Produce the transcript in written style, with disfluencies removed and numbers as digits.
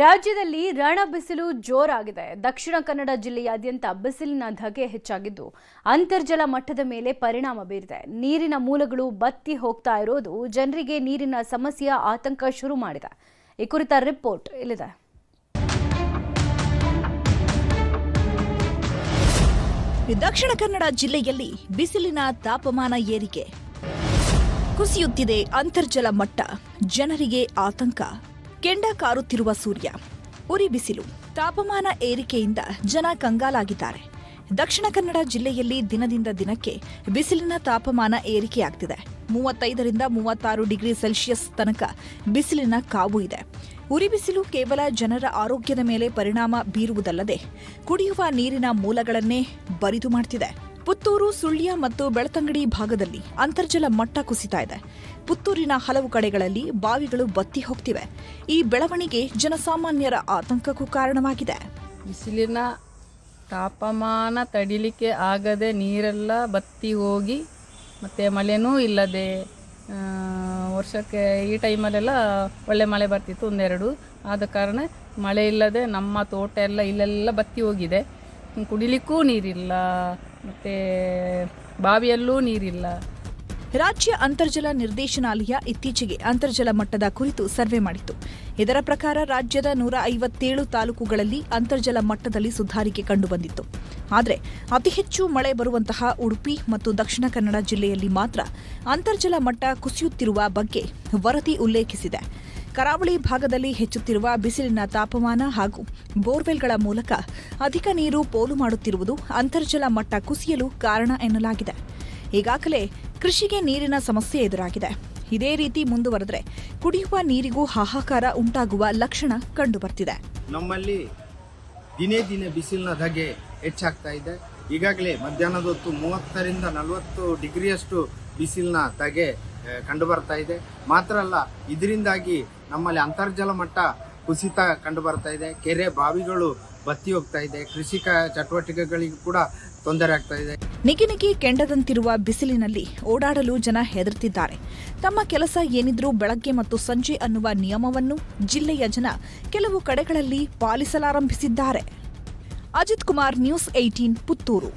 ರಾಜ್ಯದಲ್ಲಿ ರಣ ಬಿಸಿಲು ಜೋರಾಗಿದೆ. ದಕ್ಷಿಣ ಕನ್ನಡ ಜಿಲ್ಲೆಯಾದ್ಯಂತ ಬಿಸಿಲಿನ ಧಗೆ ಹೆಚ್ಚಾಗಿದ್ದು ಅಂತರ್ಜಲ ಮಟ್ಟದ ಮೇಲೆ ಪರಿಣಾಮ ಬೀರಿದೆ. ನೀರಿನ ಮೂಲಗಳು ಬತ್ತಿ ಹೋಗ್ತಾ ಇರೋದು ಜನರಿಗೆ ನೀರಿನ ಸಮಸ್ಯೆಯ ಆತಂಕ ಶುರು ಮಾಡಿದೆ. ಈ ಕುರಿತ ರಿಪೋರ್ಟ್ ಇಲ್ಲಿದೆ. ದಕ್ಷಿಣ ಕನ್ನಡ ಜಿಲ್ಲೆಯಲ್ಲಿ ಬಿಸಿಲಿನ ತಾಪಮಾನ ಏರಿಕೆ, ಕುಸಿಯುತ್ತಿದೆ ಅಂತರ್ಜಲ ಮಟ್ಟ, ಜನರಿಗೆ ಆತಂಕ. ಕೆಂಡ ಕಾರುತ್ತಿರುವ ಸೂರ್ಯ, ಉರಿ ಬಿಸಿಲು, ತಾಪಮಾನ ಏರಿಕೆಯಿಂದ ಜನ ಕಂಗಾಲಾಗಿದ್ದಾರೆ. ದಕ್ಷಿಣ ಕನ್ನಡ ಜಿಲ್ಲೆಯಲ್ಲಿ ದಿನದಿಂದ ದಿನಕ್ಕೆ ಬಿಸಿಲಿನ ತಾಪಮಾನ ಏರಿಕೆಯಾಗ್ತಿದೆ. 35ರಿಂದ 36 ಡಿಗ್ರಿ ಸೆಲ್ಸಿಯಸ್ ತನಕ ಬಿಸಿಲಿನ ಕಾವು ಇದೆ. ಉರಿ ಬಿಸಿಲು ಕೇವಲ ಜನರ ಆರೋಗ್ಯದ ಮೇಲೆ ಪರಿಣಾಮ ಬೀರುವುದಲ್ಲದೆ ಕುಡಿಯುವ ನೀರಿನ ಮೂಲಗಳನ್ನೇ ಬರಿದು ಮಾಡ್ತಿದೆ. ಪುತ್ತೂರು, ಸುಳ್ಯ ಮತ್ತು ಬೆಳ್ತಂಗಡಿ ಭಾಗದಲ್ಲಿ ಅಂತರ್ಜಲ ಮಟ್ಟ ಕುಸಿತಾ ಇದೆ. ಪುತ್ತೂರಿನ ಹಲವು ಕಡೆಗಳಲ್ಲಿ ಬಾವಿಗಳು ಬತ್ತಿ ಹೋಗ್ತಿವೆ. ಈ ಬೆಳವಣಿಗೆ ಜನಸಾಮಾನ್ಯರ ಆತಂಕಕ್ಕೂ ಕಾರಣವಾಗಿದೆ. ಬಿಸಿಲಿನ ತಾಪಮಾನ ತಡಿಲಿಕ್ಕೆ ಆಗದೆ ನೀರೆಲ್ಲ ಬತ್ತಿ ಹೋಗಿ ಮತ್ತು ಮಳೆನೂ ಇಲ್ಲದೆ ವರ್ಷಕ್ಕೆ ಈ ಟೈಮಲ್ಲೆಲ್ಲ ಒಳ್ಳೆ ಮಳೆ ಬರ್ತಿತ್ತು, ಒಂದೆರಡು. ಆದ ಕಾರಣ ಮಳೆ ಇಲ್ಲದೆ ನಮ್ಮ ತೋಟ ಎಲ್ಲ ಇಲ್ಲೆಲ್ಲ ಬತ್ತಿ ಹೋಗಿದೆ. ಕುಡಿಲಿಕ್ಕೂ ನೀರಿಲ್ಲ, ಮತ್ತು ಬಾವಿಯಲ್ಲೂ ನೀರಿಲ್ಲ. ರಾಜ್ಯ ಅಂತರ್ಜಲ ನಿರ್ದೇಶನಾಲಯ ಇತ್ತೀಚೆಗೆ ಅಂತರ್ಜಲ ಮಟ್ಟದ ಕುರಿತು ಸರ್ವೆ ಮಾಡಿತ್ತು. ಇದರ ಪ್ರಕಾರ ರಾಜ್ಯದ 157 ತಾಲೂಕುಗಳಲ್ಲಿ ಅಂತರ್ಜಲ ಮಟ್ಟದಲ್ಲಿ ಸುಧಾರಿಕೆ ಕಂಡುಬಂದಿತ್ತು. ಆದರೆ ಅತಿ ಹೆಚ್ಚು ಮಳೆ ಬರುವಂತಹ ಉಡುಪಿ ಮತ್ತು ದಕ್ಷಿಣ ಕನ್ನಡ ಜಿಲ್ಲೆಯಲ್ಲಿ ಮಾತ್ರ ಅಂತರ್ಜಲ ಮಟ್ಟ ಕುಸಿಯುತ್ತಿರುವ ಬಗ್ಗೆ ವರದಿ ಉಲ್ಲೇಖಿಸಿದೆ. ಕರಾವಳಿ ಭಾಗದಲ್ಲಿ ಹೆಚ್ಚುತ್ತಿರುವ ಬಿಸಿಲಿನ ತಾಪಮಾನ ಹಾಗೂ ಬೋರ್ವೆಲ್ಗಳ ಮೂಲಕ ಅಧಿಕ ನೀರು ಪೋಲು ಮಾಡುತ್ತಿರುವುದು ಅಂತರ್ಜಲ ಮಟ್ಟ ಕುಸಿಯಲು ಕಾರಣ ಎನ್ನಲಾಗಿದೆ. ಈಗಾಗಲೇ ಕೃಷಿಗೆ ನೀರಿನ ಸಮಸ್ಯೆ ಎದುರಾಗಿದೆ. ಇದೇ ರೀತಿ ಮುಂದುವರೆದರೆ ಕುಡಿಯುವ ನೀರಿಗೂ ಹಾಹಾಕಾರ ಉಂಟಾಗುವ ಲಕ್ಷಣ ಕಂಡುಬರ್ತಿದೆ. ನಮ್ಮಲ್ಲಿ ದಿನೇ ದಿನೇ ಬಿಸಿಲಿನ ಧಗೆ ಹೆಚ್ಚಾಗ್ತಾ ಇದೆ. ಈಗಾಗಲೇ ಮಧ್ಯಾಹ್ನದ ಹೊತ್ತು 30ರಿಂದ 40 ಡಿಗ್ರಿಯಷ್ಟು ಬಿಸಿಲಿನ ಧಗೆ ಕಂಡು ಬರ್ತಾ ಇದೆ. ಮಾತ್ರ ಅಲ್ಲ, ಇದರಿಂದಾಗಿ ನಮ್ಮಲ್ಲಿ ಅಂತರ್ಜಲ ಮಟ್ಟ ಕುಸಿತ ಕಂಡು ಬರ್ತಾ ಇದೆ. ಕೆರೆ ಬಾವಿಗಳು ಬತ್ತಿ ಹೋಗ್ತಾ ಇದೆ. ಕೃಷಿಕ ಚಟುವಟಿಕೆಗಳಿಗೂ ಕೂಡ ತೊಂದರೆ ಆಗ್ತಾ ಇದೆ. ನಿಗಿನಿಗಿ ಕೆಂಡದಂತಿರುವ ಬಿಸಿಲಿನಲ್ಲಿ ಓಡಾಡಲು ಜನ ಹೆದರುತ್ತಿದ್ದಾರೆ. ತಮ್ಮ ಕೆಲಸ ಏನಿದ್ರೂ ಬೆಳಗ್ಗೆ ಮತ್ತು ಸಂಜೆ ಅನ್ನುವ ನಿಯಮವನ್ನು ಜಿಲ್ಲೆಯ ಜನ ಕೆಲವು ಕಡೆಗಳಲ್ಲಿ ಪಾಲಿಸಲಾರಂಭಿಸಿದ್ದಾರೆ. ಅಜಿತ್ ಕುಮಾರ್, ನ್ಯೂಸ್ 18, ಪುತ್ತೂರು.